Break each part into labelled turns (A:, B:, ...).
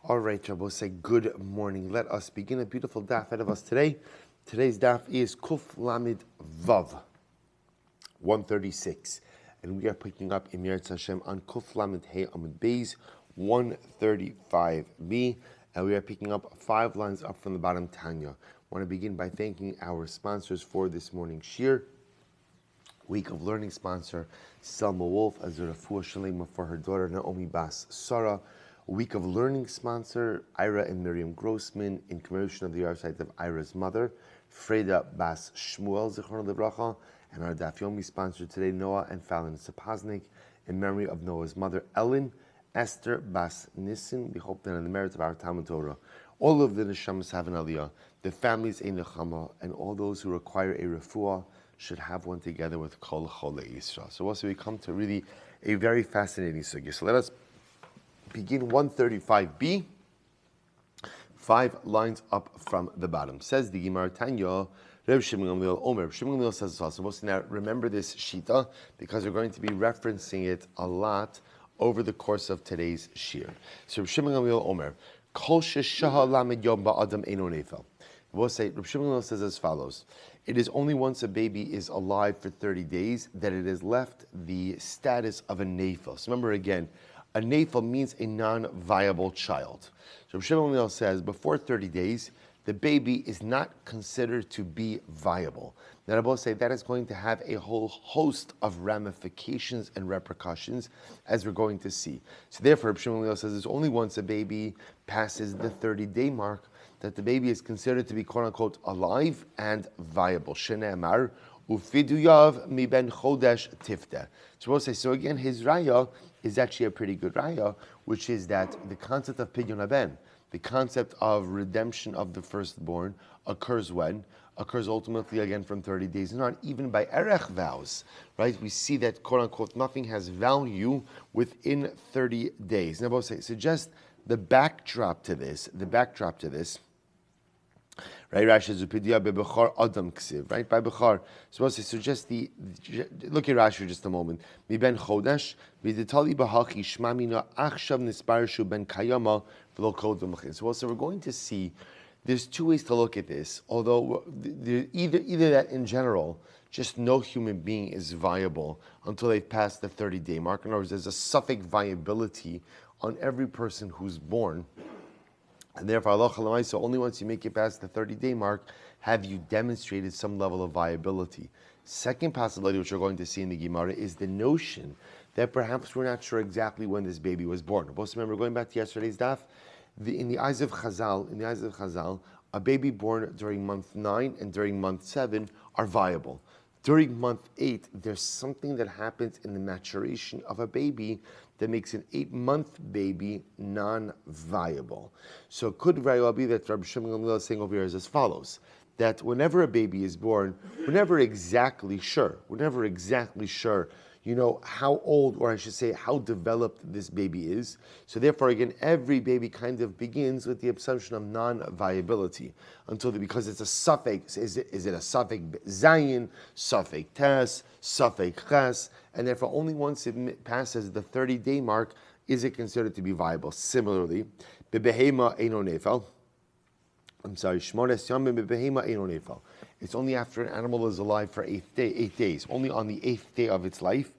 A: All right, Shabbos, say good morning. Let us begin a beautiful daf ahead of us today. Today's daf is Kuf Lamid Vav, 136. And we are picking up in Yeretz Hashem on Kuf Lamid Hey Amud Beis, 135b. And we are picking up 5 lines up from the bottom, Tanya. I want to begin by thanking our sponsors for this morning's shir. Week of Learning sponsor, Selma Wolf, as a refuah shalema for her daughter, Naomi Bas Sarah. Week of Learning sponsor, Ira and Miriam Grossman, in commemoration of the yahrzeit of Ira's mother, Freda Bas Shmuel, Zichron Livracha, and our Daf Yomi sponsor today, Noah and Fallon Sapaznik, in memory of Noah's mother, Ellen, Esther Bas Nissen. We hope that in the merits of our Talmud Torah, all of the neshamas have an aliyah, the families a nechama, and all those who require a refuah should have one together with Kol Chole Yisrael. So also we come to really a very fascinating sugya. So let us begin 135b, 5 lines up from the bottom. Says the Gemara Tanya, Reb Shimon Gamliel Omer. Reb Shimon Gamliel says also. So now remember this shita because we're going to be referencing it a lot over the course of today's shir. So Reb Shimon Gamliel Omer, Kol sheshaha lamed yom ba'adam eino nefel. We'll say Reb Shimon Gamliel says as follows: it is only once a baby is alive for 30 days that it has left the status of a nefel. So remember again, a nefel means a non-viable child. So Reb Shimon Gamliel says before 30 days, the baby is not considered to be viable. Now I will say that is going to have a whole host of ramifications and repercussions, as we're going to see. So therefore, Reb Shimon Gamliel says it's only once a baby passes the 30-day mark that the baby is considered to be quote-unquote alive and viable. Shene'emar ufiduyav mi ben chodesh tifta. So we'll say, so again, his raya is actually a pretty good raya, which is that the concept of pidyon haben, the concept of redemption of the firstborn, occurs when? Occurs ultimately again from 30 days, not even by erech vows, right? We see that quote-unquote nothing has value within 30 days. Now we'll say, suggest the backdrop to this, right? Rashi says, "Bebechar Adam Ksiv." Right by Bechar, supposed to suggest the. Look at Rashi for just a moment. Mi ben Chodesh, v'detali b'hachi shmamina achshav nisparshu ben kayama v'lo kodem l'chin. So also we're going to see there's 2 ways to look at this. Although either that in general, just no human being is viable until they've passed the 30-day mark. In other words, there's a suffix viability on every person who's born. And therefore, Allah so only once you make it past the 30-day mark have you demonstrated some level of viability. Second possibility, which we're going to see in the Gemara, is the notion that perhaps we're not sure exactly when this baby was born. Both remember, going back to yesterday's daf, in the eyes of Chazal, a baby born during month 9 and during month 7 are viable. During month 8, there's something that happens in the maturation of a baby that makes an 8-month baby non-viable. So it could very well be that Rabbi Shimon Gamliel is saying over here is as follows, that whenever a baby is born, we're never exactly sure, how old, or I should say, how developed this baby is. So therefore, again, every baby kind of begins with the assumption of non-viability because it's a suffix. Is it a suffix zayin, suffix tes, suffix ches, and therefore only once it passes the 30-day mark is it considered to be viable. Similarly, bebehema eino nefel. Shmones yamim bebehema eino nefel. It's only after an animal is alive for 8 days. Only on the 8th day of its life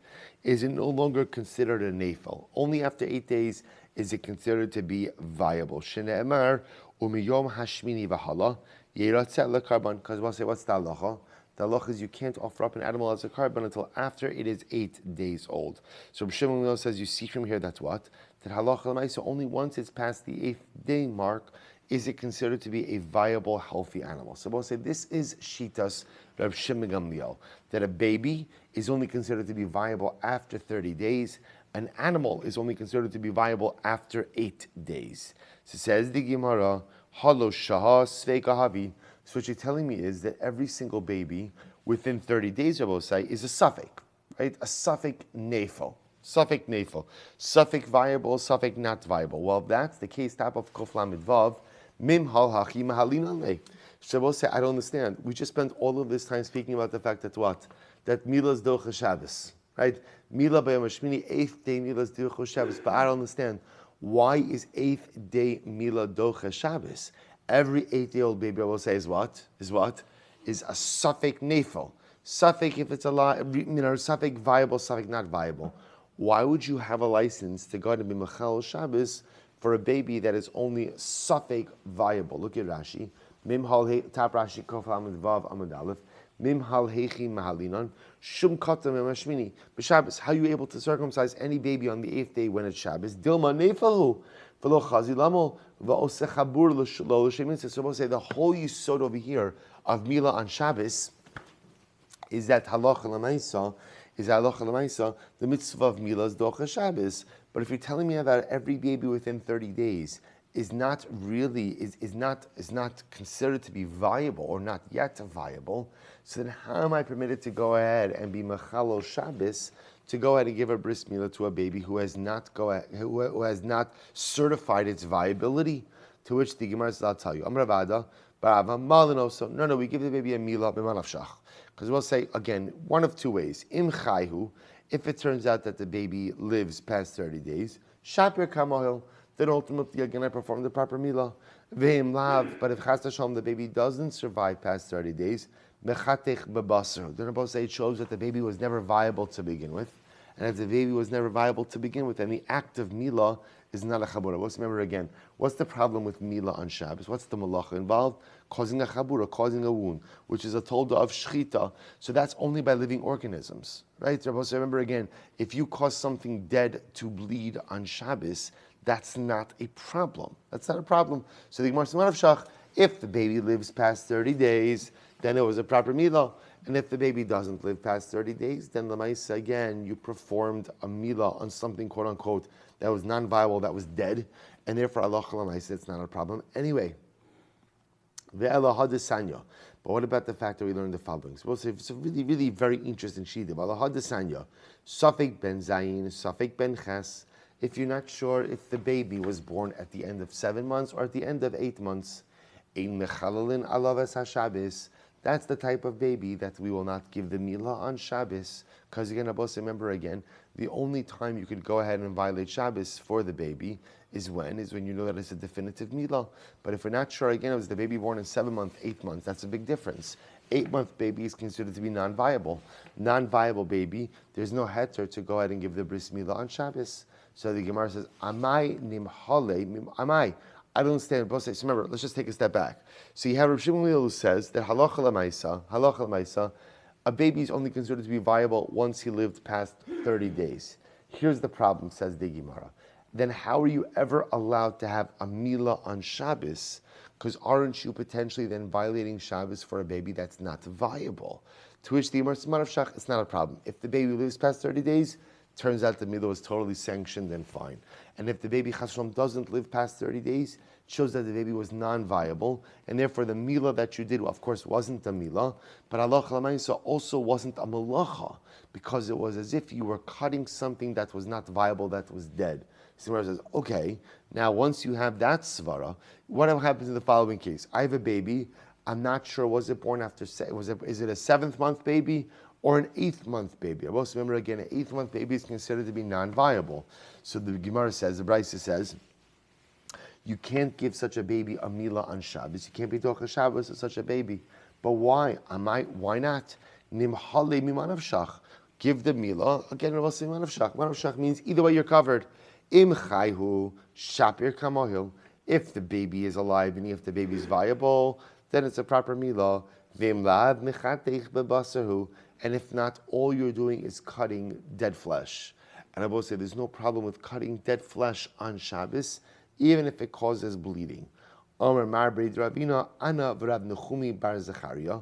A: is it no longer considered a nefel. Only after 8 days is it considered to be viable. Shene'emar umiyom hashmini v'hala yeratzeh lekarban. Because we'll say, what's the halacha? The halacha is you can't offer up an animal as a karban until after it is 8 days old. So Reb Shimon Gamliel says, you see from here that's what? That halacha l'maisa, only once it's past the 8th day mark is it considered to be a viable, healthy animal. So we'll say this is Shitas Reb Shimon Gamliel, that a baby is only considered to be viable after 30 days. An animal is only considered to be viable after 8 days. So says the Gemara, Halo Shaha Sveika Havi. So what you're telling me is that every single baby within 30 days, I will say, is a suffix, right? A suffix nefel. Suffix nefel. Suffix viable, suffix not viable. Well, if that's the case, type of Kuf Lamed Vav, Mim hal hachi mahalin le. Shabbos say, I don't understand. We just spent all of this time speaking about the fact that what? That Mila's Docha Shabbos, right? Mila Bayam Shmini, 8th day Mila's Docha Shabbos. But I don't understand. Why is 8th day Mila Docha Shabbos? Every 8-day-old baby, I will say, is what? Is a suffix nefel. Suffix if it's alive, suffix viable, suffix not viable. Why would you have a license to go to be Mechal Shabbos for a baby that is only suffix viable? Look at Rashi. Mim hal top Rashi kof amud vav amud aleph. Mim hal hechi mahalinon shum katam emashmini. B'Shabbos, how are you able to circumcise any baby on the 8th day when it's Shabbos? Dilma nefalu v'lo chazi lamo v'oseh chabur lo l'shemin. So supposed to say the whole yisod over here of Mila on Shabbos is that halacha l'maisa, the mitzvah of Mila's docha Shabbos. But if you're telling me that every baby within 30 days is not considered to be viable or not yet viable, so then how am I permitted to go ahead and be mechalo Shabbos to go ahead and give a bris milah to a baby who has not certified its viability? To which the Gemara says, I'll tell you, no, we give the baby a milah b'manavshach. Because we'll say, again, one of two ways. Im chayhu, if it turns out that the baby lives past 30 days, shapir kamohil, then ultimately, again, I perform the proper milah. Ve'im lav, but if chas v'shalom, the baby doesn't survive past 30 days, mechatech bebasar. Then both say it shows that the baby was never viable to begin with. And if the baby was never viable to begin with, then the act of milah is not a chabura. Let's remember again, what's the problem with milah on Shabbos? What's the malacha involved? Causing a chabura, causing a wound, which is a tolda of shchita. So that's only by living organisms, right? So remember again, if you cause something dead to bleed on Shabbos, that's not a problem. That's not a problem. So the Gemara says, if the baby lives past 30 days, then it was a proper milah. And if the baby doesn't live past 30 days, then l'maisa, again, you performed a milah on something, quote unquote, that was non-viable, that was dead, and therefore Allah l'maisa, it's not a problem. Anyway, ve'ela hadesanya. But what about the fact that we learned the following? So we'll say it's a really, really very interesting shida. Allah hadesanya, safek ben zayin, safek ben ches. If you're not sure if the baby was born at the end of 7 months or at the end of 8 months, ein mechalalin alav Shabbos. That's the type of baby that we will not give the milah on Shabbos. Because again, remember again, the only time you could go ahead and violate Shabbos for the baby is when you know that it's a definitive milah. But if we're not sure, again, it was the baby born in 7 months, 8 months, that's a big difference. 8-month baby is considered to be non-viable. Non-viable baby, there's no heter to go ahead and give the bris milah on Shabbos. So the Gemara says, Amai nimhale, Amai. I don't understand both sides. So remember, let's just take a step back. So you have Rav Shimon who says that halacha l'maisa, a baby is only considered to be viable once he lived past 30 days. Here's the problem, says the Gemara. Then how are you ever allowed to have a milah on Shabbos? Because aren't you potentially then violating Shabbos for a baby that's not viable? To which the Gemara says, it's not a problem. If the baby lives past 30 days, turns out the milah was totally sanctioned and fine. And if the baby chas v'shalom doesn't live past 30 days, it shows that the baby was non-viable, and therefore the milah that you did, of course, wasn't a milah, but halacha l'maisa also wasn't a malacha, because it was as if you were cutting something that was not viable, that was dead. So Gemara says, okay, now once you have that svara, what happens in the following case? I have a baby, I'm not sure, was it born after, is it a 7th month baby, or an 8th month baby? I also remember again, an 8th month baby is considered to be non-viable. So the Gemara says, the Brisa says, you can't give such a baby a milah on Shabbos. You can't be docha Shabbos to such a baby. But why? Why not? Nimhale mimanavshach. Give the milah. Again, we'll say mimanavshach. Mimanavshach means either way you're covered. Im chayhu shapir kamohil. If the baby is alive and if the baby is viable, then it's a proper milah. V'im lav mechatech bebasahu. And if not, all you're doing is cutting dead flesh. And I will say there's no problem with cutting dead flesh on Shabbos, even if it causes bleeding. Omer Marbreid Ravina, Ana v'Rav Nechumi bar Zechariah,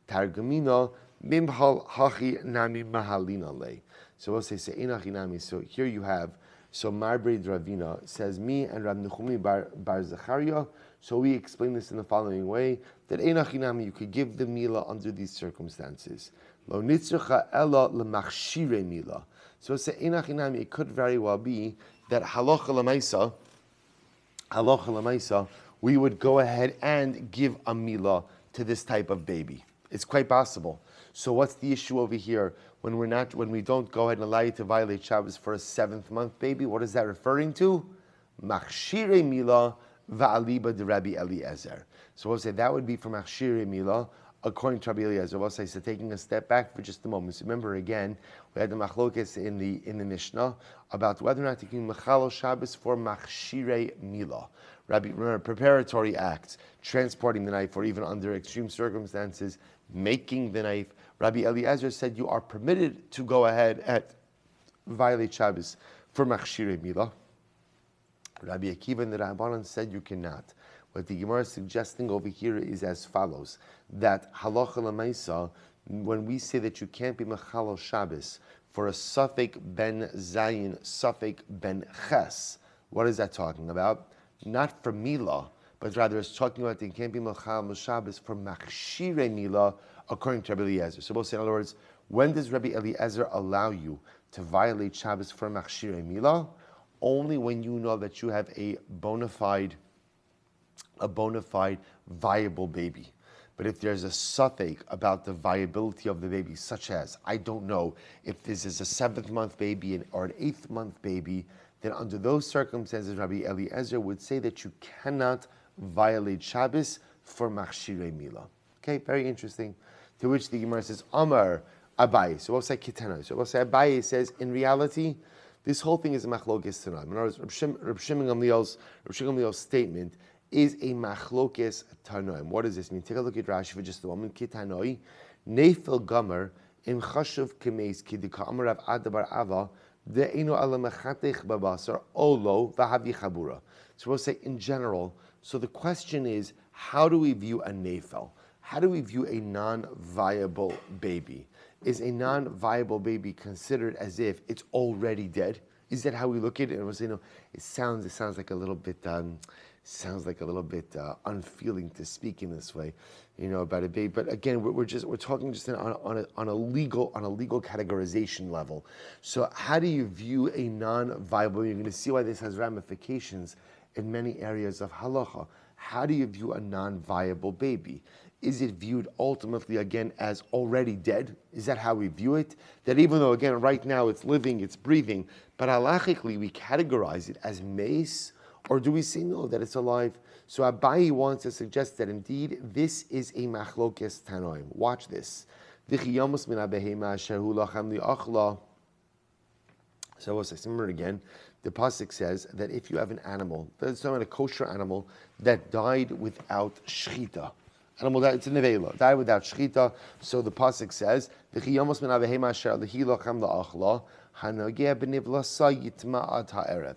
A: Targumina, Mimhal hachi nami mahalina le. So we'll say Se'enachi nami. So here you have, so Marbreid Ravina says, me and Rav Nechumi bar Zechariah. So we explain this in the following way, that Einachi nami, you could give the milah under these circumstances. Lo nitzrucha ela lemachshire milah. So it's inachinami. It could very well be that halacha lemaisa, we would go ahead and give a milah to this type of baby. It's quite possible. So what's the issue over here when we don't go ahead and allow you to violate Shabbos for a 7th month baby? What is that referring to? Machshire Mila Va'aliba de Rabbi Eliezer. So we'll say that would be from Machshire Mila, according to Rabbi Eliezer. We'll say, so taking a step back for just a moment. So remember again, we had the machlokes in the Mishnah about whether or not to keep Mechalo Shabbos for Machshire Mila. Remember, preparatory acts, transporting the knife, or even under extreme circumstances, making the knife. Rabbi Eliezer said you are permitted to go ahead and violate Shabbos for Machshire Mila. Rabbi Akiva and the Rabbanan said you cannot. What the Gemara is suggesting over here is as follows: that halacha l'maisa, when we say that you can't be mechalo Shabbos for a suffix ben zayin, suffix ben ches, what is that talking about? Not for Mila, but rather it's talking about that you can't be mechalo Shabbos for machshire Mila, according to Rabbi Eliezer. So we'll say, in other words, when does Rabbi Eliezer allow you to violate Shabbos for machshire Mila? Only when you know that you have a bona fide viable baby. But if there's a suffix about the viability of the baby, such as, I don't know, if this is a 7th-month baby or an 8th-month baby, then under those circumstances, Rabbi Eliezer would say that you cannot violate Shabbos for machshire Mila. Okay, very interesting. To which the Gemara says, Amar Abaye. So we'll say Kitana. So we'll say Abaye says, in reality, this whole thing is a machlokes tanoim. In other words, Reb Shimon Gamliel's statement is a machlokes tanoim. What does this mean? Take a look at Rashi for just a moment. Kitanoi, neifel gomer im chashuv kemeis kidika amar Rav Ada bar Ava de'enu ala mechatech babasar olo v'havi chabura. So we'll say in general. So the question is, how do we view a neifel? How do we view a non-viable baby? Is a non-viable baby considered as if it's already dead? Is that how we look at it? And we'll say, it sounds like a little bit unfeeling to speak in this way, about a baby. But again, we're talking just on a legal categorization level. So how do you view a non-viable? You're going to see why this has ramifications in many areas of halacha. How do you view a non-viable baby? Is it viewed ultimately, again, as already dead? Is that how we view it? That even though, again, right now it's living, it's breathing, but halachically we categorize it as mace, or do we say no, that it's alive? So Abayi wants to suggest that indeed this is a machlokes tanoim. Watch this. So we'll say, remember again, the pasuk says that if you have an animal, that's talking about a kosher animal that died without shchita. Animal that it's a nevela, died without shchita. So the pasuk says,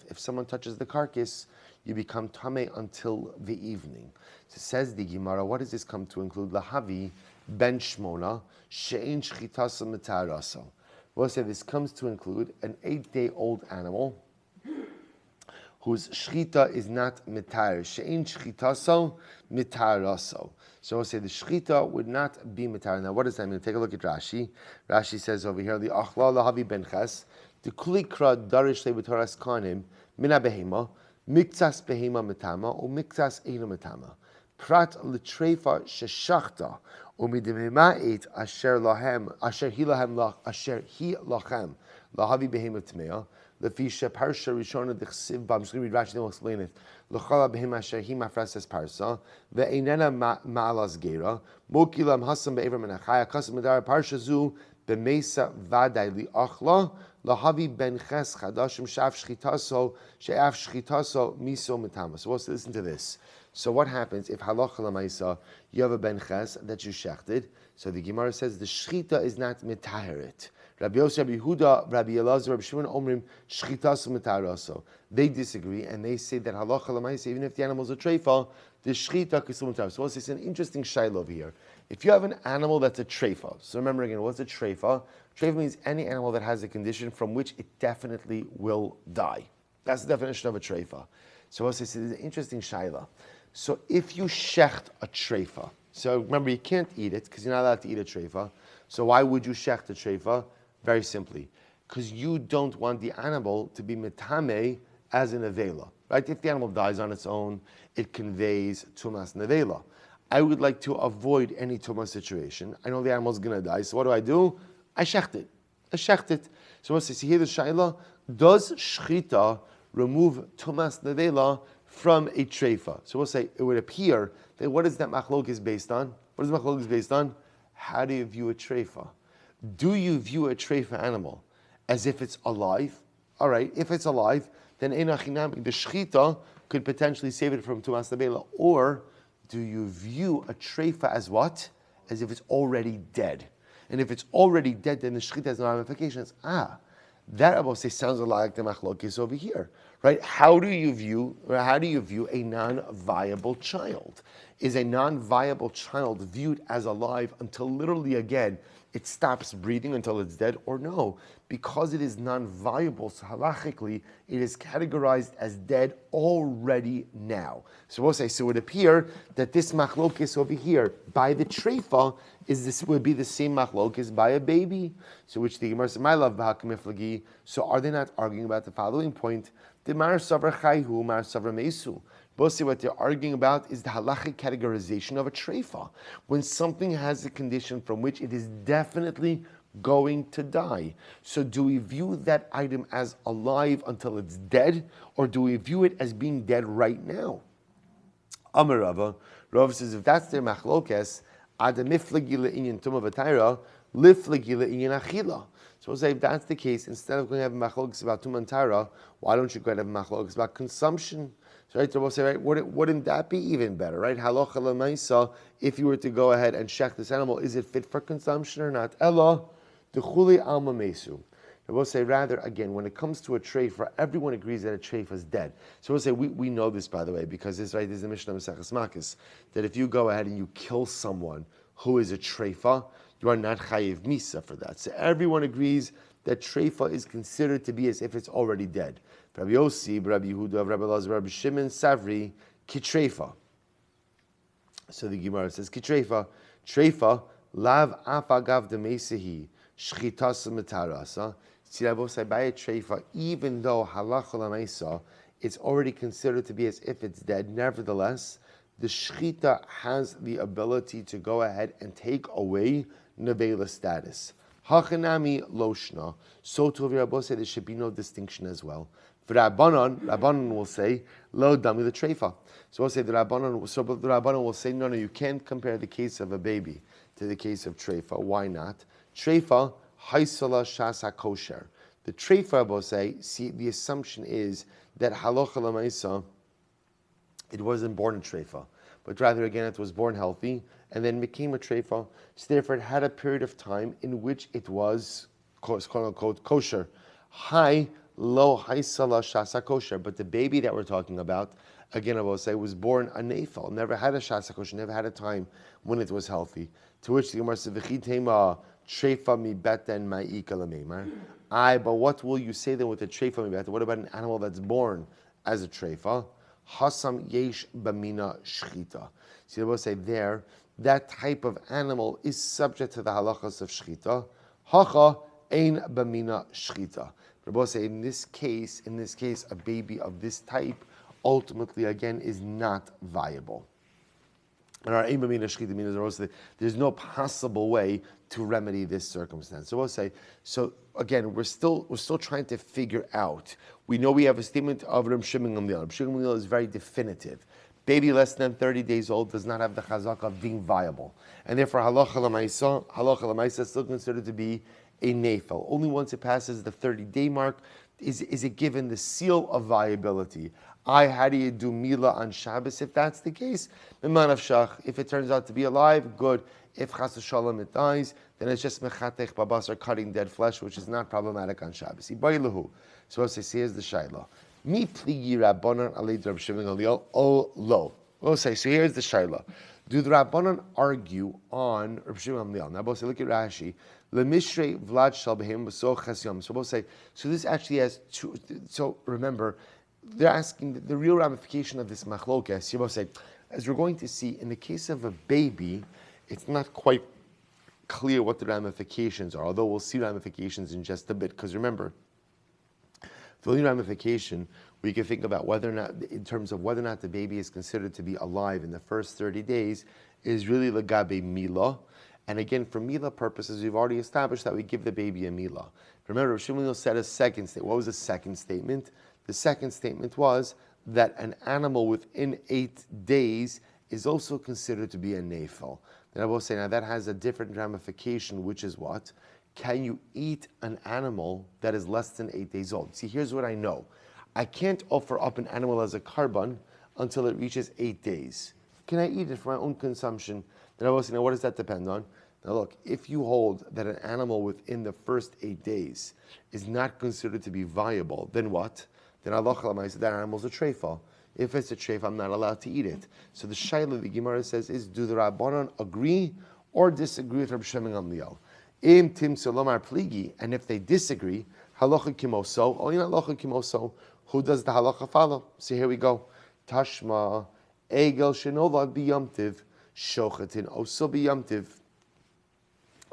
A: if someone touches the carcass, you become tameh until the evening. So says the Gemara, what does this come to include? Lahavi ben shmona she'ein shchitasa mitaraso. We'll say this comes to include an 8-day-old animal whose shchita is not mitar. She'ein shchitaso mitaraso. So we'll say the shchita would not be mitar. Now what does that mean? Take a look at Rashi. Rashi says over here, the achla lahavi ben ches, the kulikra darish lebetoras kanim, mina behema, miktas behema mitama, or miktas eina mitama. Prat l'treifa sheshachta, umidimima'it asher lahem, asher hi lahem, asher hi lachem, lahavi behema tmeya, lefisha parsha rishona d'chsiv ba. I'm just going to read Rashi, then we'll explain it. L'chala behema asher hi mafrases parsa, ve'einena ma'alas gera, mokilam hasam be'ever menachaya, kasam medara parsha zu, b'meisa vaday li'achla, lahavi ben ches chadashim shaf shchitaso, she'af shchitaso miso mitama. So let's listen to this. So what happens if halacha l'maisa, you have a ben ches that you shechted? So the Gemara says the shchita is not mitaheret. Rabbi Yosef, Rabbi Yehuda, Rabbi Elazar, Rabbi Shimon Omrim shchitaso mitaraso. They disagree and they say that halacha l'maisa, even if the animal is a treifa, the shchita kisul mitar. So it's an interesting shaila over here. If you have an animal that's a treifa, so remember again, what's a treifa? Treifa means any animal that has a condition from which it definitely will die. That's the definition of a treifa. So it's an interesting shaila. So if you shecht a treifa, so remember you can't eat it because you're not allowed to eat a treifa. So why would you shecht a treifa? Very simply, because you don't want the animal to be metame as an nevela, right? If the animal dies on its own, it conveys tumas nevela. I would like to avoid any tumas situation. I know the animal's going to die, so what do? I shecht it. So what's this? You hear the shaila? Does shchita remove tumas nevela from a treifa. So we'll say it would appear that what is that machlokes based on? What is machlokes based on? How do you view a treifa? Do you view a treifa animal as if it's alive? All right, if it's alive, then einachinami, the shchita could potentially save it from tumas nevela. Or do you view a treifa as what? As if it's already dead. And if it's already dead, then the shechita has no ramifications. That I will say sounds a lot like the machlokes over here, right? How do you view a non-viable child? Is a non-viable child viewed as alive until literally again it stops breathing until it's dead, or no? Because it is non-viable, so halachically it is categorized as dead already now. So we'll say, so it would appear that this machlokes over here by the treifa would be the same machlokes by a baby. So which the Gemara says, my love b'hakamiflagi. So are they not arguing about the following point? The mar savra chayhu, mar savra mesu. Both what they're arguing about is the halachic categorization of a treifa. When something has a condition from which it is definitely going to die. So do we view that item as alive until it's dead, or do we view it as being dead right now? Amar Rava, Rav says if that's their machlokes, adamiflagi le'inyan tumah v'tayra, liflagi le'inyan achila. So we'll say if that's the case, instead of going to have machlokes about tumah and tayra, why don't you go and have machlokes about consumption? So right, so we'll say, right, wouldn't that be even better, right? Halacha l'maisa, if you were to go ahead and check this animal, is it fit for consumption or not? Ella, d'chuli alma mesu. We'll say rather, again, when it comes to a treifa, everyone agrees that a treifa is dead. So we'll say, we know this, by the way, because this, right, there's a Mishnah Maseches Makos, that if you go ahead and you kill someone who is a treifa, you are not chayiv misa for that. So everyone agrees that treifa is considered to be as if it's already dead. Rabbi Yossi, Rabbi Yehuda, Rabbi Elazar, Rabbi Shimon, Savri, kitreifa. So the Gemara says, kitreifa, treifa, lav afagav demesehi, shchitas metarasa. See, I will say by a treifa, even though halacha l'maisa, it's already considered to be as if it's dead. Nevertheless, the shchita has the ability to go ahead and take away nevela status. Hachanami loshna. So to Rabbi say there should be no distinction as well. For Rabbanon will say lo dami the treifa. So we'll say the Rabbanon will say no, you can't compare the case of a baby to the case of treifa. Why not? Treifa haisala shasa kosher. The treifa will say, see, the assumption is that halacha l'maisa, it wasn't born a treifa, but rather again it was born healthy and then became a treifa. So therefore it had a period of time in which it was quote unquote kosher. Hi lo haisala shasa kosher. But the baby that we're talking about, again I will say, was born a nefel, never had a shasa kosher, never had a time when it was healthy. To which the Gemara says, v'chitema treifa mi beten ma'ika l'meimar. But what will you say then with a treifa mi beten? What about an animal that's born as a treifa? Hasam yesh bamina shchita. See, they will say there, that type of animal is subject to the halachas of shchita. Hacha ein bamina shchita. Rabbi say in this case, a baby of this type ultimately again is not viable. And our ein bamina shchita means also there's no possible way to remedy this circumstance. So we'll say, so again, we're still trying to figure out. We know we have a statement of Reb Shimon Gamliel. Reb Shimon Gamliel is very definitive. Baby less than 30 days old does not have the chazaka of being viable. And therefore, halacha l'maisa is still considered to be a nefel. Only once it passes the 30-day mark is it given the seal of viability. How do you do mila on Shabbos? If that's the case, if it turns out to be alive, good. If chas v'shalom it dies, then it's just mechatech babas, or cutting dead flesh, which is not problematic on Shabbos. So I'll say, here's the shayla. Mi pligi rabbanon alei Reb Shimon Gamliel o lo. We'll say, so here's the shayla. Do the rabbanon argue on Reb Shimon Gamliel? Now, we'll say, look at Rashi. Lemishrei vlad shal behem b'so ches yom. So we'll say, so this actually has two. So remember, they're asking the real ramification of this machlokes. You will say, as we're going to see, in the case of a baby, it's not quite clear what the ramifications are, although we'll see ramifications in just a bit. Because remember, the only ramification we can think about whether or not, in terms of whether or not the baby is considered to be alive in the first 30 days, is really legabe mila. And again, for mila purposes, we've already established that we give the baby a mila. Remember, Shimon said a second statement. What was the second statement? The second statement was that an animal within 8 days is also considered to be a nefel. Then I will say, now that has a different ramification, which is what? Can you eat an animal that is less than 8 days old? See, here's what I know. I can't offer up an animal as a carbon until it reaches 8 days. Can I eat it for my own consumption? Then I will say, now what does that depend on? Now look, if you hold that an animal within the first 8 days is not considered to be viable, then what? Then Allah said that animal's a treifa. If it's a treifa, I'm not allowed to eat it. So the shaila the Gemara says is, do the Rabbanon agree or disagree with Rabbi Shimon Gamliel? Im tim solomar pligi, and if they disagree, halacha kimoso, or not halacha kimoso, who does the halacha follow? So here we go. Tashma, egel shenovad biyamtiv, shochatin oso biyamtiv.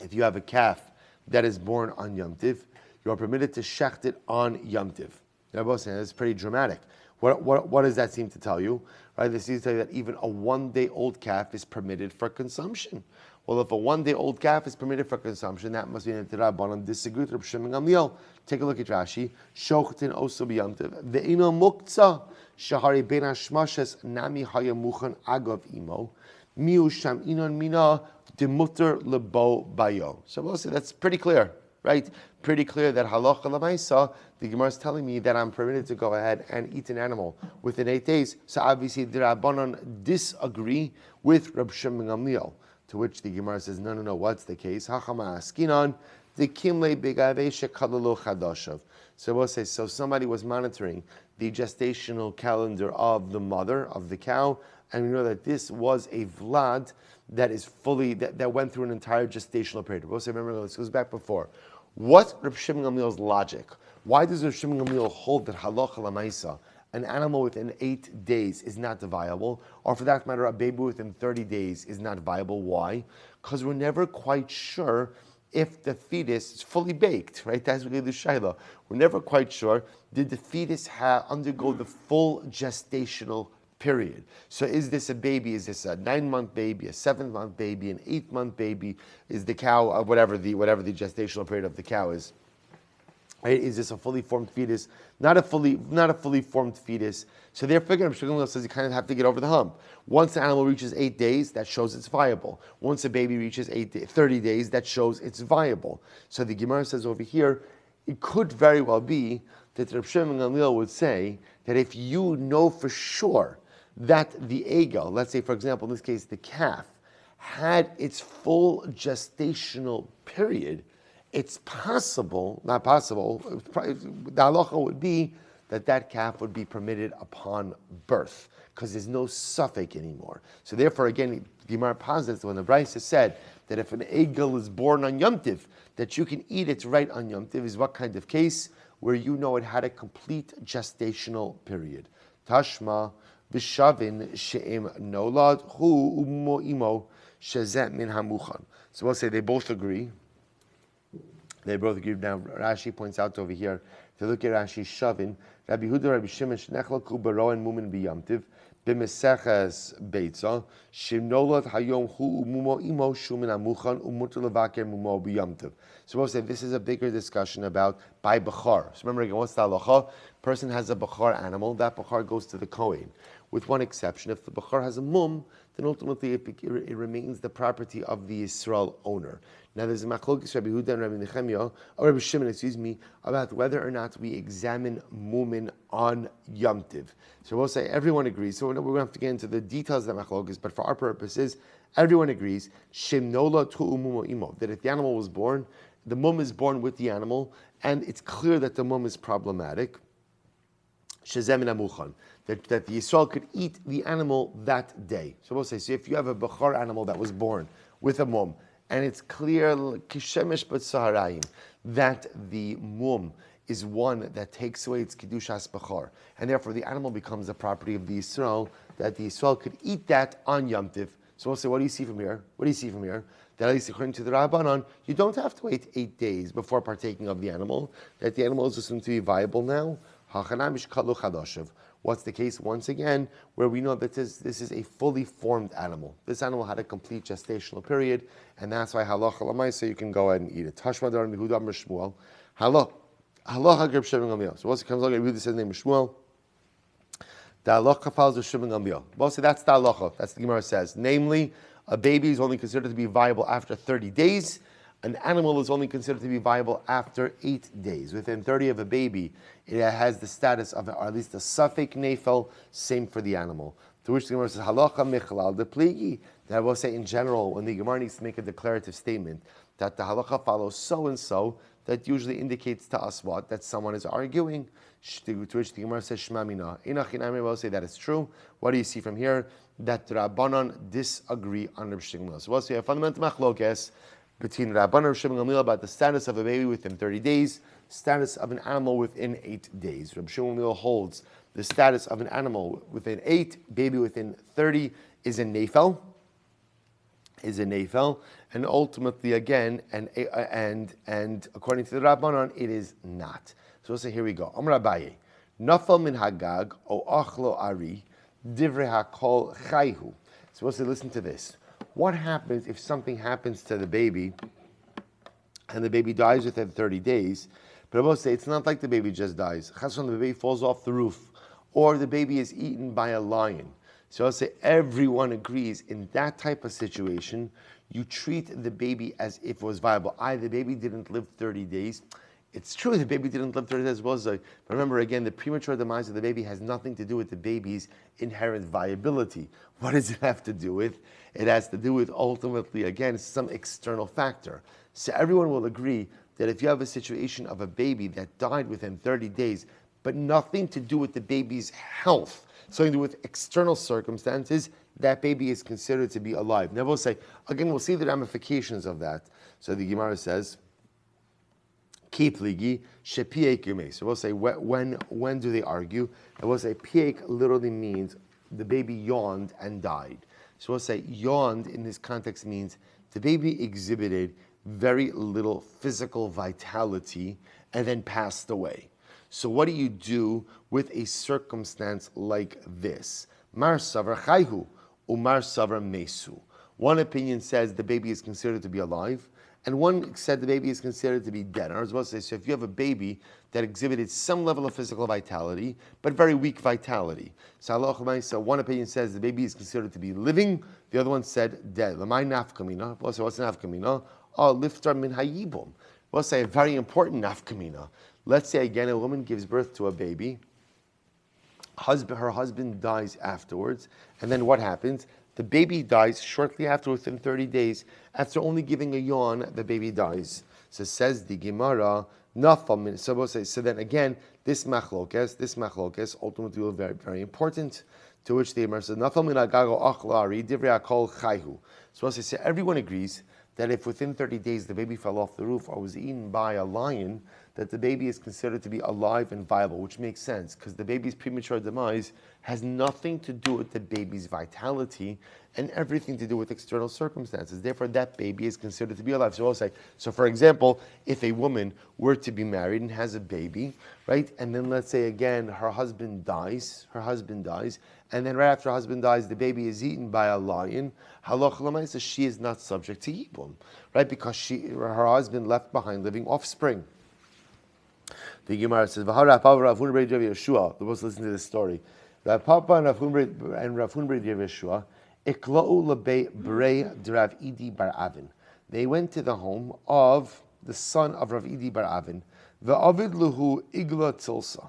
A: If you have a calf that is born on Yom Tiv, you are permitted to shecht it on Yom Tiv. That's pretty dramatic. What does that seem to tell you? Right? This seems to tell you that even a 1-day-old calf is permitted for consumption. Well, if a 1-day-old calf is permitted for consumption, that must mean that the Rabbanan disagree with Reb Shimon Gamliel. Take a look at Rashi. Shochatin oso b'Yom Tiv. Ve'ino muktzah shahari ben hashmashes nami haya muchan agav imo miu sham inon mina demuter lebo bayo. So we'll say that's pretty clear, right? Pretty clear that halacha lamaisa, the Gemara is telling me that I'm permitted to go ahead and eat an animal within 8 days. So obviously the Rabbanon disagree with Reb Shimon Gamliel. To which the Gemara says, no, what's the case? Hachama askinon the kimle begave shekalalu chadashav. So we'll say, so somebody was monitoring the gestational calendar of the mother, of the cow, and we know that this was a vlad that is fully, that went through an entire gestational period. We'll say, remember, this goes back before. What's Reb Shimon Gamliel's logic? Why does Reb Shimon Gamliel hold that halacha lamaisa, an animal within 8 days is not viable, or for that matter, a baby within 30 days is not viable? Why? Because we're never quite sure if the fetus is fully baked, right? That's really the shaila. We're never quite sure, did the fetus undergo the full gestational period? So is this a baby? Is this a 9-month baby, a 7-month baby, an 8-month baby? Is the cow, whatever the gestational period of the cow is? Right? Is this a fully formed fetus? Not a fully formed fetus. So therefore, Rabbi Shimon says you kind of have to get over the hump. Once an animal reaches 8 days, that shows it's viable. Once a baby reaches 30 days, that shows it's viable. So the Gemara says over here, it could very well be that Rabbi Shimon Gamliel would say that if you know for sure that the egel, let's say for example in this case the calf, had its full gestational period, it's possible, not possible, the halacha would be that calf would be permitted upon birth, because there's no suffix anymore. So therefore, again, Gemara posits when the Brisa said that if an egel is born on Yom Tiv, that you can eat it right on Yom Tiv, is what kind of case? Where you know it had a complete gestational period. Tashma v'shavin she'im nolad hu umo imo shezet min hamuchan. So we'll say they both agree. They both agree. Now Rashi points out over here, if you look at Rashi, Shavin, Rabbi Huda, Rabbi Shimon, Shnechlaku Baro and Mumin B'Yamtiv, B'Meseches Beitza, Shimnolat Hayom Hu Umumo Imo Shumin Amuchan Umutu Levaker Mumo B'Yamtiv. So we'll say this is a bigger discussion about by Bechar. So remember again, what's the halacha? Person has a Bechar animal, that Bechar goes to the Kohen. With one exception, if the Bechar has a mum, then ultimately it remains the property of the Yisrael owner. Now there's a machlokes Rabbi Huda and Rabbi Nechemia, or Rabbi Shimon, about whether or not we examine mumin on Yom Tiv. So we'll say everyone agrees. So we're going to have to get into the details of the machlokes, but for our purposes, everyone agrees. Shimnola tu umumo imo, that if the animal was born, the mum is born with the animal, and it's clear that the mum is problematic. Shezemin amuchan, that the Yisrael could eat the animal that day. So we'll say, so if you have a bechar animal that was born with a mum, and it's clear kishemesh b'tzaharayim that the mum is one that takes away its kedushas bechar, and therefore the animal becomes the property of the Yisrael, that the Yisrael could eat that on Yom Tiv. So we'll say, what do you see from here? What do you see from here? That at least according to the Rabbanon, you don't have to wait 8 days before partaking of the animal, that the animal is assumed to be viable now. What's the case once again where we know that this is a fully formed animal? This animal had a complete gestational period, and that's why halacha l'maisa you can go ahead and eat it. Tashma dar Yehuda Amar Shmuel. Halacha Halacha Reb Shimon Gamliel. So once it comes along, I read this name of Shmuel. The halacha follows Reb Shimon Gamliel. Well, so that's the halacha. That's the Gemara says. Namely, a baby is only considered to be viable after 30 days. An animal is only considered to be viable after 8 days. Within 30 of a baby, it has the status of, or at least a suffix nefel, same for the animal. To which the Gemara says, halacha michalal de pligi. That I will say in general, when the Gemara needs to make a declarative statement, that the halacha follows so and so, that usually indicates to us what? That someone is arguing. To which the Gemara says, Shema mina. Inachinami will say that it's true. What do you see from here? That Rabbanan disagree on Reb Shimon. So we'll see a fundamental machlokes between Rabbanan and Reb Shimon about the status of a baby within 30 days, status of an animal within 8 days. Reb Shimon holds the status of an animal within 8, baby within 30 is a nefel. And ultimately again, and according to the Rabbanan, it is not. So we'll say, here we go. Amar Abaye, Nafal min hagag o achlo ari divrei hakol chayhu. So we'll say, listen to this. What happens if something happens to the baby and the baby dies within 30 days? But I will say, it's not like the baby just dies. Chasson, the baby falls off the roof, or the baby is eaten by a lion. So I'll say everyone agrees in that type of situation, you treat the baby as if it was viable. The baby didn't live 30 days. It's true the baby didn't live 30 days as well. But remember again, the premature demise of the baby has nothing to do with the baby's inherent viability. What does it have to do with? It has to do with ultimately, again, some external factor. So everyone will agree that if you have a situation of a baby that died within 30 days, but nothing to do with the baby's health, something to do with external circumstances, that baby is considered to be alive. Now we'll say, again, we'll see the ramifications of that. So the Gemara says, Keep ligi shepiek yume. So we'll say, when do they argue? And we'll say, piek literally means the baby yawned and died. So we'll say, yawned in this context means the baby exhibited very little physical vitality and then passed away. So what do you do with a circumstance like this? Mar savar chayhu, umar savar mesu. One opinion says the baby is considered to be alive, and one said the baby is considered to be dead. I was supposed to say, so if you have a baby that exhibited some level of physical vitality, but very weak vitality. So one opinion says the baby is considered to be living, the other one said dead. Lamai nafkamina. What's nafkamina? Liftar min hayibum. We'll say a very important nafkamina. Let's say again a woman gives birth to a baby, her husband dies afterwards, and then what happens? The baby dies shortly after, within 30 days. After only giving a yawn, the baby dies. So says the Gemara, so then again, this machlokes ultimately will be very, very important. To which the Gemara says, so as I say, everyone agrees that if within 30 days the baby fell off the roof or was eaten by a lion, that the baby is considered to be alive and viable, which makes sense, because the baby's premature demise has nothing to do with the baby's vitality and everything to do with external circumstances. Therefore, that baby is considered to be alive. So I'll say, so for example, if a woman were to be married and has a baby, right, and then let's say again, her husband dies, and then right after her husband dies, the baby is eaten by a lion, halach l'maisa says she is not subject to yibum, right, because her husband left behind living offspring. The Gemara says, Yeshua. Let's listen to this story. Rav Papa and Rav Hunbred Yeshua, Ikla'u lebei brei d'Rav Idi bar Avin. They went to the home of the son of Rav Idi bar Avin. Ve'avid luhu igla tilsa,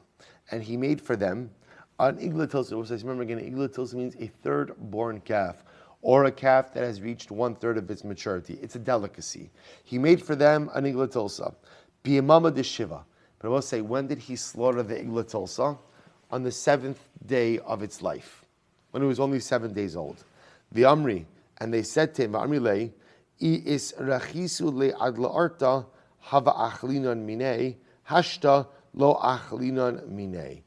A: and he made for them an igla tilsa. Which, remember again, igla tilsa means a third-born calf, or a calf that has reached 1/3 of its maturity. It's a delicacy. He made for them an igla tilsa. B'yamama de shiva. But I will say, when did he slaughter the igla tilsa? On the 7th day of its life, when it was only 7 days old. The Amri, and they said to him, Amri lei, is rachisu le adla arta hava achlinon minei, hashta lo achlinon minei.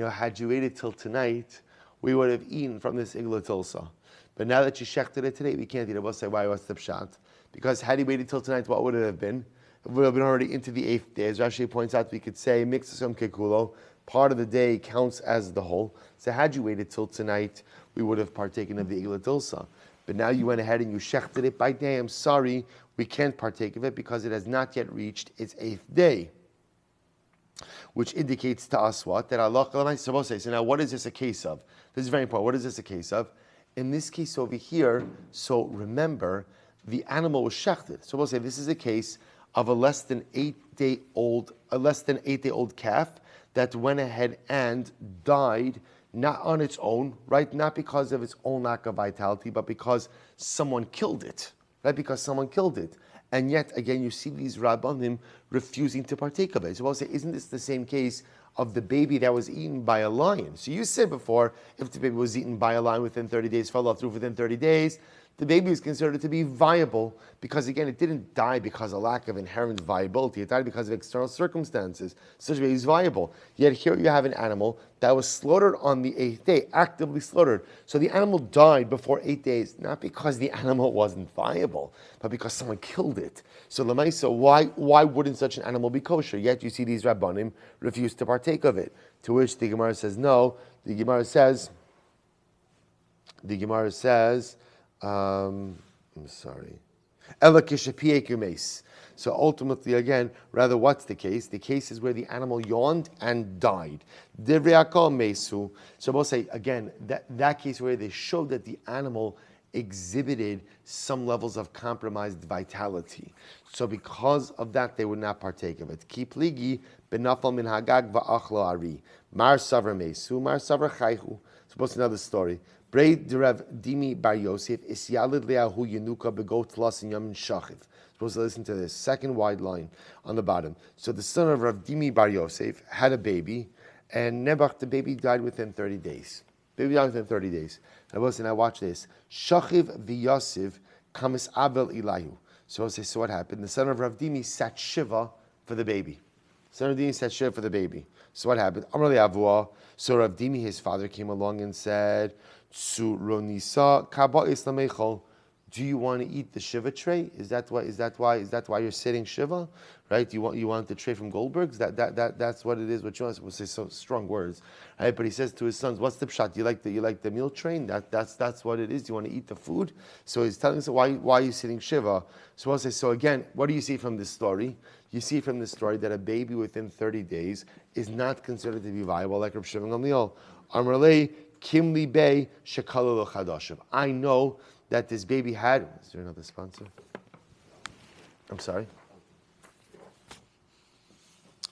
A: Had you waited till tonight, we would have eaten from this igla tilsa. But now that you shechted it today, we can't eat it. We'll say, why? What's the pshat? Because had he waited till tonight, what would it have been? It would have been already into the 8th day. As Rashi points out, we could say, mixasum kekulo, part of the day counts as the whole. So had you waited till tonight, we would have partaken of the igla tilsa. But now you went ahead and you shechted it by day. I'm sorry, we can't partake of it because it has not yet reached its 8th day. which indicates to us what? That Allah is supposed to say. So now what is this a case of? This is very important. What is this a case of? In this case over here, so remember, the animal was shechted. So we'll say this is a case of a less than 8 day old calf that went ahead and died, not on its own, right? Not because of its own lack of vitality, but because someone killed it, right? Because someone killed it. And yet, again, you see these Rabbanim refusing to partake of it. So we'll say, isn't this the same case of the baby that was eaten by a lion? So you said before, if the baby was eaten by a lion within 30 days, fell off the roof within 30 days, the baby is considered to be viable because, again, it didn't die because of lack of inherent viability. It died because of external circumstances. Such a baby is viable. Yet here you have an animal that was slaughtered on the 8th day, actively slaughtered. So the animal died before 8 days, not because the animal wasn't viable, but because someone killed it. So Lamaisa, why wouldn't such an animal be kosher? Yet you see these Rabbanim refuse to partake of it. To which the Gemara says, no. The Gemara says, I'm sorry. So ultimately, again, rather what's the case? The case is where the animal yawned and died. So we'll say, again, that case where they showed that the animal exhibited some levels of compromised vitality. So because of that, they would not partake of it. Ki pligi benafal min hagag va'achlo ari. Mar savra mesu, mar savra chayhu. Suppose another story. Braid Derev Dimi Bar Yosef Isyalid Leahu Yenuka Begot Tlas and Yamin Shachiv. Supposed to listen to this second wide line on the bottom. So the son of Rav Dimi Bar Yosef had a baby, and Nebuch, the baby, died within 30 days. Baby died within 30 days. And I watch this. Shachiv v'Yosef kamis Abel Ilahu. So what happened? The son of Rav Dimi sat Shiva for the baby. Son of Dimi sat Shiva for the baby. So what happened? Amar le Avua. So Rav Dimi, his father, came along and said, do you want to eat the Shiva tray? Is that why you're sitting Shiva? Right? You want the tray from Goldberg's? That's what it is. What you want? We'll say so strong words. Right? But he says to his sons, what's the pshat? You like the meal train? That's what it is. You want to eat the food? So he's telling us why are you sitting Shiva? So we'll say, so again, what do you see from this story? You see from this story that a baby within 30 days is not considered to be viable, like Rav Shimon Gamliel. Amrlei Kimli Bey Shekalu Chadashiv. I know that this baby had. Is there another sponsor? I'm sorry.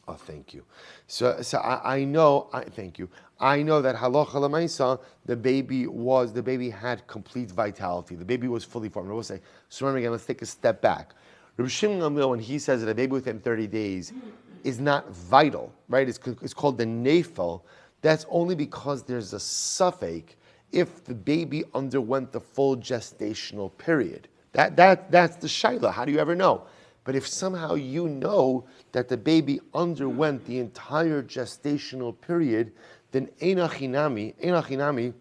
A: Oh, thank you. So I know. Thank you. I know that halacha l'maisa, the baby had complete vitality. The baby was fully formed. I will say. So remember again. Let's take a step back. Rabbi Shimon Gamliel, when he says that a baby within 30 days is not vital, right? It's called the nafel. That's only because there's a suffix if the baby underwent the full gestational period. That's the shaila. How do you ever know? But if somehow you know that the baby underwent the entire gestational period, then einachinami,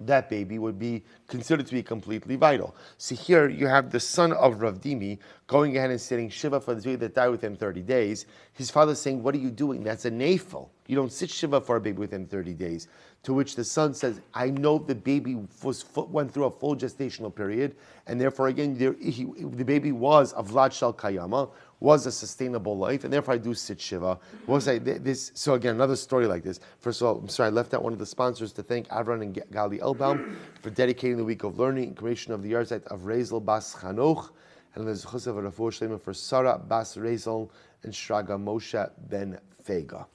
A: that baby would be considered to be completely vital. See here, you have the son of Rav Dimi going ahead and sitting Shiva for the baby that died within 30 days. His father is saying, what are you doing? That's a nafel. You don't sit Shiva for a baby within 30 days. To which the son says, I know the baby went through a full gestational period, and therefore, again, the baby was a Vlad Shal Kayama, was a sustainable life, and therefore I do sit Shiva. So again, another story like this. First of all, I'm sorry, I left out one of the sponsors to thank Avron and Gali Elbaum for dedicating the week of learning and creation of the Yarzeit of Rezel Bas Chanoch, and the Zechus of Rafu Shlema for Sarah Bas Rezel and Shraga Moshe Ben Fega.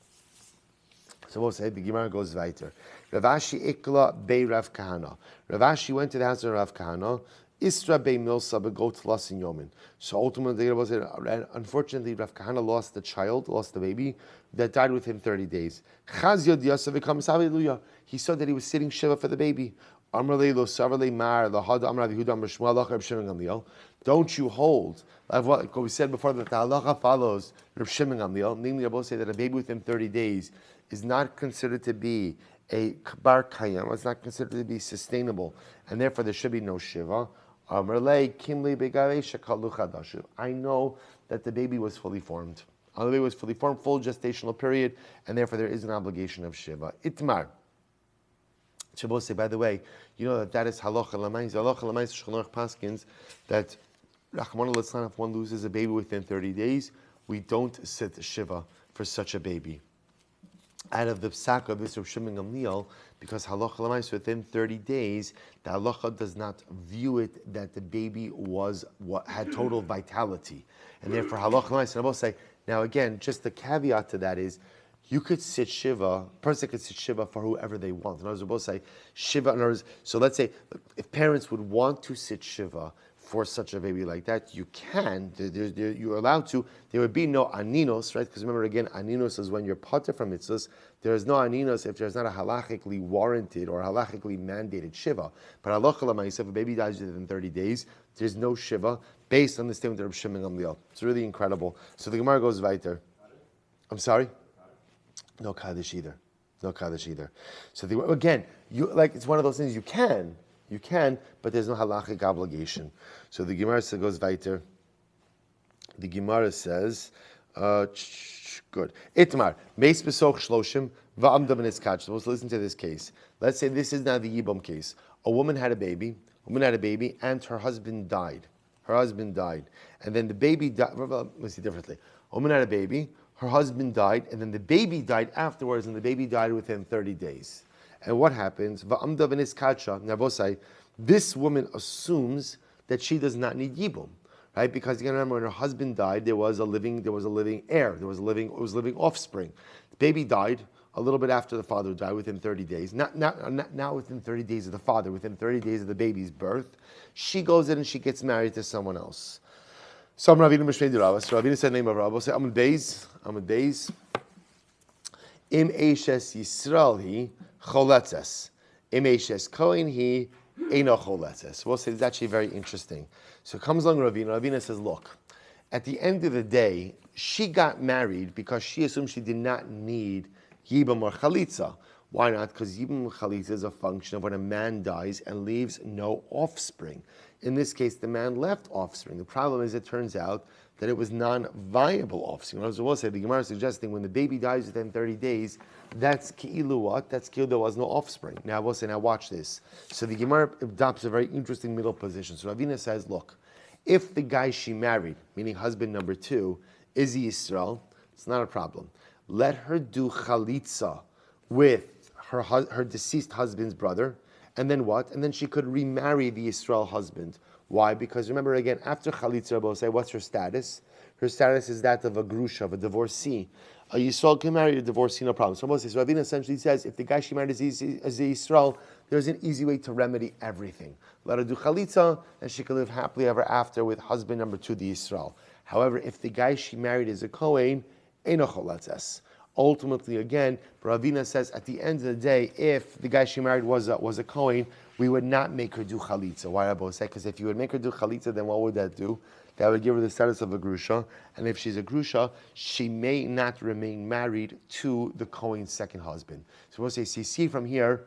A: So we'll say the Gemara goes weiter. Ravashi Ikla Bei Rav Kahana. Ravashi went to the house of Rav Kahana. Isra Bei Milsa Begot Las in Yomin. So ultimately, unfortunately, Rav Kahana lost the baby that died within 30 days. He saw that he was sitting Shiva for the baby. Don't you hold, like what we said before, that the halacha follows Rav Shimon Gamliel. Namely, I will say that a baby within 30 days is not considered to be a bar kayam. It's not considered to be sustainable, and therefore there should be no shiva. I know that the baby was fully formed. The baby was fully formed, full gestational period, and therefore there is an obligation of shiva. Itmar. Shabbos say, by the way, you know that is halacha l'mayis. Halacha l'mayis Shulchan Aruch paskins that Rachmana litzlan, if one loses a baby within 30 days, we don't sit shiva for such a baby. Out of the psak of this Rav Shimon Gamliel, because halacha l'maisa within 30 days, the halacha does not view it that the baby had total vitality, and therefore halacha l'maisa. And I will say now again, just the caveat to that is, you could sit shiva. A person could sit shiva for whoever they want. And I was about to say shiva. In other words, so let's say if parents would want to sit shiva for such a baby like that, you can. You're allowed to. There would be no aninos, right? Because remember again, aninos is when you're pater from mitzvahs. There is no aninos if there's not a halachically warranted or halachically mandated shiva. But halacha l'maisa, if a baby dies within 30 days, there's no shiva based on the statement of Reb Shimon Gamliel. It's really incredible. So the Gemara goes weiter. I'm sorry. No kaddish either. No kaddish either. So again, it's one of those things you can, but there's no halachic obligation. So the Gemara goes weiter. The Gemara says, good. Itmar meis besoch shloshim va'amda b'nitzkach. So let's listen to this case. Let's say this is now the Yibam case. A woman had a baby, and her husband died. And then the baby died. Let's see differently. A woman had a baby. Her husband died, and then the baby died afterwards, and the baby died within 30 days. And what happens? Va'amda v'niskacha. Nabosai, this woman assumes that she does not need yibum, right? Because you can remember when her husband died, there was a living heir, it was living offspring. The baby died a little bit after the father died, within 30 days. Not within 30 days of the father, within 30 days of the baby's birth. She goes in and she gets married to someone else. Some Ravina Mishmei Rava. So Ravina said the name of Rava. Say Amud Beis. Im Eishes Yisrael he choletzes. Im Eishes Kohen he eino choletzes. We'll say it's actually very interesting. So comes along Ravina. Ravina says, look, at the end of the day, she got married because she assumed she did not need yibam or chalitza. Why not? Because yibam and chalitza is a function of when a man dies and leaves no offspring. In this case, the man left offspring. The problem is, it turns out that it was non-viable offspring. As I will say, the Gemara is suggesting when the baby dies within 30 days, that's ki'ilu what? That's ki'ilu there was no offspring. Now I will say, now watch this. So the Gemara adopts a very interesting middle position. So Ravina says, look, if the guy she married, meaning husband number 2, is Yisrael, it's not a problem. Let her do chalitza with her deceased husband's brother, and then what? And then she could remarry the Yisrael husband. Why? Because remember again, after Chalitza, Rabbi say, what's her status? Her status is that of a grusha, of a divorcee. A Yisrael can marry a divorcee, no problem. So Rabbi says, Ravina essentially says, if the guy she married is a Yisrael, there's an easy way to remedy everything. Let her do Chalitza, and she can live happily ever after with husband number 2, the Yisrael. However, if the guy she married is a Kohen, eino choletzes. Ultimately, again, Ravina says at the end of the day, if the guy she married was a Kohen, we would not make her do chalitza. Why, Rabbi say? Because if you would make her do chalitza, then what would that do? That would give her the status of a grusha. And if she's a grusha, she may not remain married to the Kohen's second husband. So we'll say, so you see from here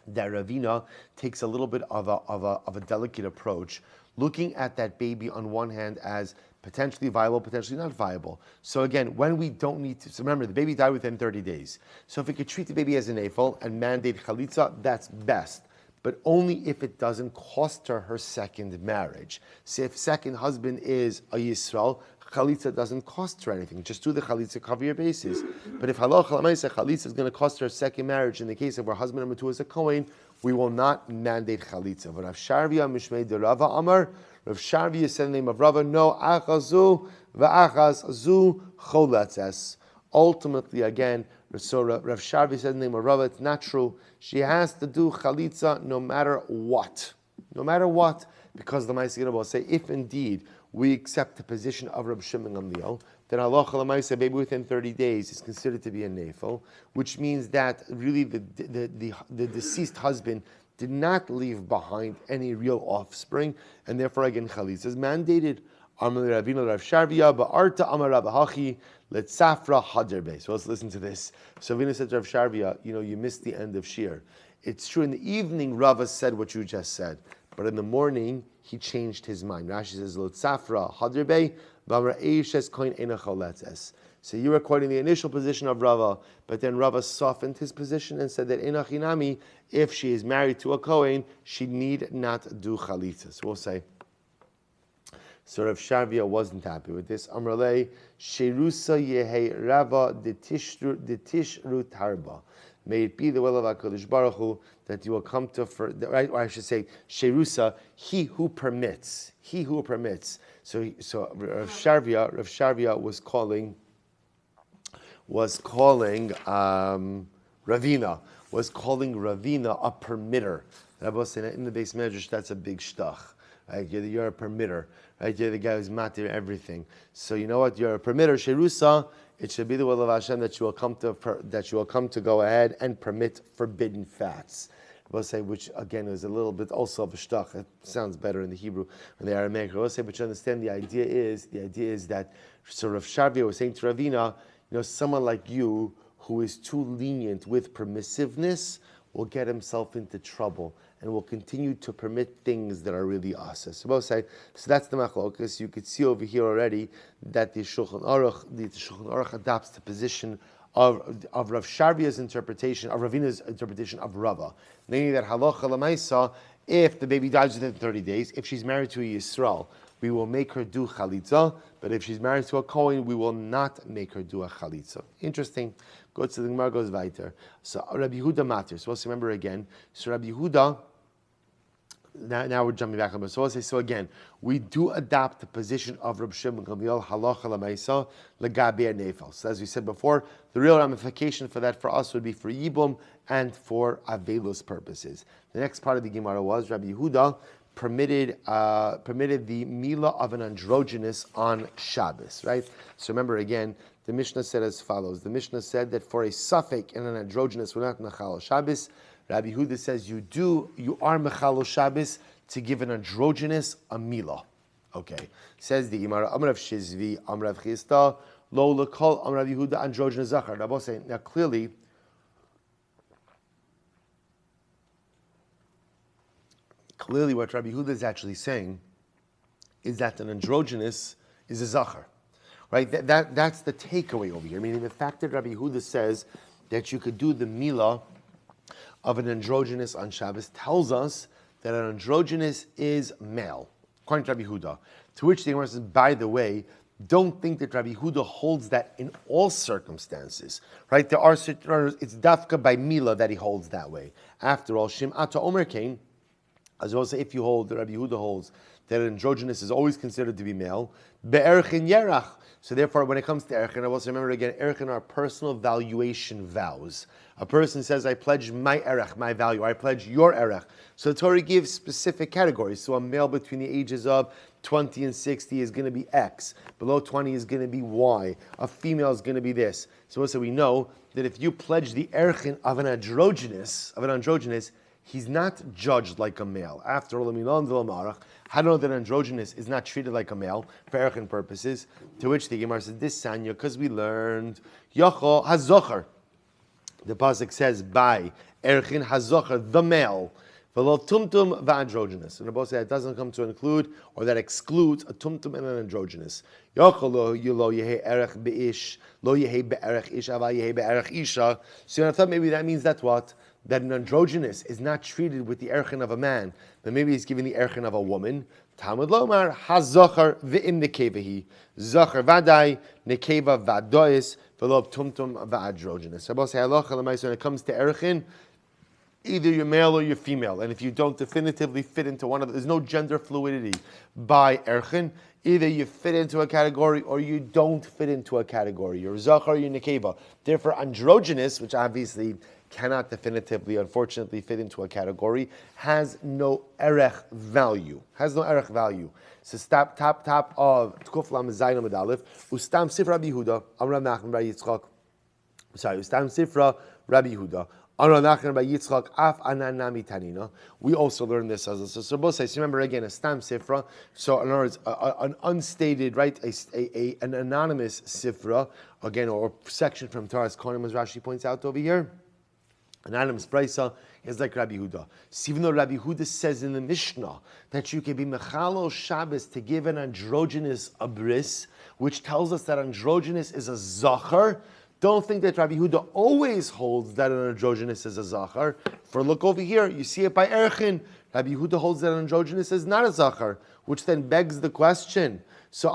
A: that Ravina takes a little bit of a delicate approach, looking at that baby on one hand as potentially viable, potentially not viable. So again, when we don't need to, so remember, the baby died within 30 days. So if we could treat the baby as an afel and mandate chalitza, that's best. But only if it doesn't cost her second marriage. So if second husband is a Yisrael, chalitza doesn't cost her anything. Just do the chalitza, cover your bases. But if halacha l'maisa chalitza is going to cost her a second marriage, in the case of where husband number 2 is a Kohen, we will not mandate chalitza. But Rav Sharvia Mishmei de Rava Amar, Rav Sharvia said the name of Rava, no achazu va'achaz zu choletzes. Ultimately, again, so Rav Sharvia said the name of Rava, it's not true. She has to do chalitza no matter what. No matter what, because the Ma'aseh will say, if indeed we accept the position of Reb Shimon Gamliel, then halacha l'maaseh, baby within 30 days is considered to be a nefel, which means that really the deceased husband did not leave behind any real offspring, and therefore again chalitza is mandated. Amar Ravina Rav Sharvia ba'arta Amar Rav Hachi letzafra haderbe. So let's listen to this. So Ravina said to Rav Sharvia, you missed the end of Shir. It's true, in the evening Rava said what you just said, but in the morning he changed his mind. Rashi says letzafra haderbe v'amar eishes koin ena choletzes. So you were quoting the initial position of Rava, but then Rava softened his position and said that in Achinami, if she is married to a Kohen, she need not do chalitza. So we'll say, So Rav Shavia wasn't happy with this. Amralei Sherusa Yehe Rava de Tishru Tarba. May it be the will of HaKadosh Baruch Hu that you will come to, right? Or I should say, Sherusa, he who permits. He who permits. So Rav Shavia was calling Ravina a permitter. Rabbi said in the base medrash that's a big shtach. Right? You're a permitter. Right? You're the guy who's matir everything. So you know what? You're a permitter. Sherusa. It should be the will of Hashem that you will come to go ahead and permit forbidden fats. We'll say, which again is a little bit also of a shtach. It sounds better in the Hebrew or the Aramaic. We'll say, but you understand the idea is that so Rav Shavia was saying to Ravina, someone like you who is too lenient with permissiveness will get himself into trouble and will continue to permit things that are really asa. So both say, so that's the machlokas. You could see over here already that the Shulchan Aruch adopts the position of Rav Shavia's interpretation, of Ravina's interpretation of Rava. Namely that halacha l'maisa, if the baby dies within 30 days, if she's married to a Yisrael, we will make her do chalitza, but if she's married to a Kohen, we will not make her do a chalitza. Interesting. Go to the Gemara, goes weiter. So Rabbi Yehuda matters. So let's remember again. So Rabbi Yehuda, now we're jumping back a bit. So let's say, so again, we do adopt the position of Reb Shimon Gamliel, halacha l'maisa, legabe nefel. So as we said before, the real ramification for that for us would be for Yibum and for Avelus purposes. The next part of the Gemara was Rabbi Yehuda permitted the mila of an androgynous on Shabbos, right? So remember again, the Mishnah said as follows. The Mishnah said that for a suffix and an androgynous, we're not mechal Shabbos. Rabbi Yehuda says you are mechal Shabbos to give an androgynous a mila. Okay. Says the Gemara, Amrav Shizvi, Amrav Chista, Lo Lekol, Amrav Yehuda, androgynous zachar. Rabbi saying now clearly what Rabbi Yehuda is actually saying is that an androgynous is a zachar. Right? That's the takeaway over here. Meaning the fact that Rabbi Yehuda says that you could do the milah of an androgynous on Shabbos tells us that an androgynous is male, according to Rabbi Yehuda. To which the Gemara says, by the way, don't think that Rabbi Yehuda holds that in all circumstances. Right? There are certain, it's dafka by milah that he holds that way. After all, Shim'ata Omer Kain, as well as if you hold, Rabbi Yehuda holds that androgynous is always considered to be male, be'erchin yerach. So therefore, when it comes to erchin, I also remember again, erchin are personal valuation vows. A person says, I pledge my erech, my value, I pledge your erech. So the Torah gives specific categories. So a male between the ages of 20 and 60 is going to be X. Below 20 is going to be Y. A female is going to be this. So also we know that if you pledge the erchin of an androgynous, he's not judged like a male. After all, how do you know that androgynous is not treated like a male for erchin purposes? To which the Gemara says, this sanya, because we learned, Yocho hazocher. The pasuk says, by erchin hazocher, the male, v'lo tumtum v'androgynous. And the pasuk says it doesn't come to include, or that excludes, a tumtum and an androgynous. Yocho lo yehe erech be'ish, lo yehe be'erech ish, ava yehe be'erech isha. So I thought maybe that means that what? That an androgynous is not treated with the erchin of a man, but maybe he's given the erchin of a woman. Talmud Lomar hazocher v'im nekevahi zocher vadai nekeva vadois v'lo tumtum v'androgynous. So both say halacha l'maisa when it comes to erchin, either you're male or you're female, and if you don't definitively fit into one of them, there's no gender fluidity by erchin. Either you fit into a category or you don't fit into a category. You're zocher or you're nekeva. Therefore, androgynous, which obviously cannot definitively, unfortunately, fit into a category, has no erech value. So top of Tkuf Lam Zayin Amud Aleph, Ustam Sifra Rabbi Yehuda, Amram Nachman Bar Yitzchak. Ustam Sifra Rabbi Yehuda, Amram Nachman Bar Yitzchak, Af Ananami Tanina. We also learn this as a so both sides. Remember again, a Stam Sifra. So in other words, an unstated, right, an anonymous Sifra, again, or section from Torah's Kohanim, as Rashi points out over here. Anonymous Brisa is like Rabbi Yehuda. So even though Rabbi Yehuda says in the Mishnah that you can be Mechalo Shabbos to give an androgynous a bris, which tells us that androgynous is a zachar, don't think that Rabbi Yehuda always holds that an androgynous is a zachar. For look over here, you see it by erchin. Rabbi Yehuda holds that androgynous is not a zachar, which then begs the question. So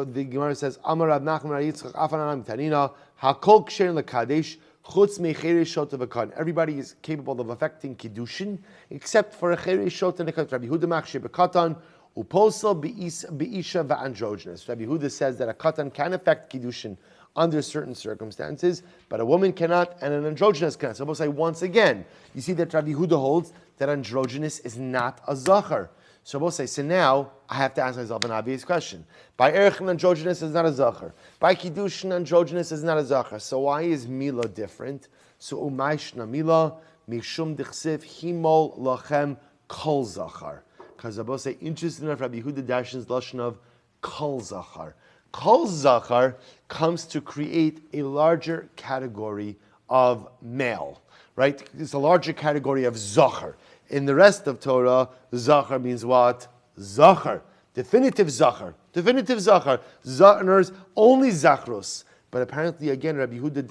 A: the Gemara says, Amar Rab Nachman Bar Yitzchak Afananam Tanina Hakol Kshein LeKadesh Chutz Mecheri Shot V'Kan. Everybody is capable of affecting kiddushin except for a Cheri Shot and a Katan. Rabbi Yehuda Machshir B'Katan Uposel B'Isha V'Androgynous. Rabbi Yehuda says that a Katan can affect kiddushin under certain circumstances, but a woman cannot and an androgynous cannot. So I will say once again, you see that Rabbi Yehuda holds that androgynous is not a zachar. So we'll say, so now I have to ask myself an obvious question. By Erech, androgynous is not a zachar. By Kiddushin, androgynous is not a zachar. So why is Mila different? So Umayshna Mila, Mishum Dichsiv, Himol Lachem Kol Zachar. Because I will say, interesting enough, Rabbi Yehuda Dashin's Lashon of Kol Zachar. Kol Zachar comes to create a larger category of male, right? It's a larger category of Zachar. In the rest of Torah, Zachar means what? Zachar. Definitive Zachar. Definitive Zachar. Zachars, only Zachrus. But apparently, again, Rabbi Yehuda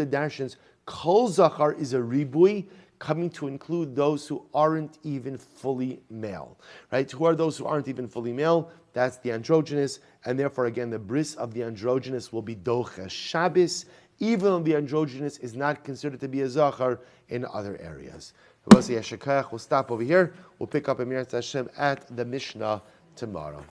A: Dashin's Kol Zachar is a ribui coming to include those who aren't even fully male. Right? Who are those who aren't even fully male? That's the androgynous. And therefore, again, the bris of the androgynous will be Docha Shabbos, even though the androgynous is not considered to be a Zachar in other areas. We'll stop over here. We'll pick up Emir Hashem at the Mishnah tomorrow.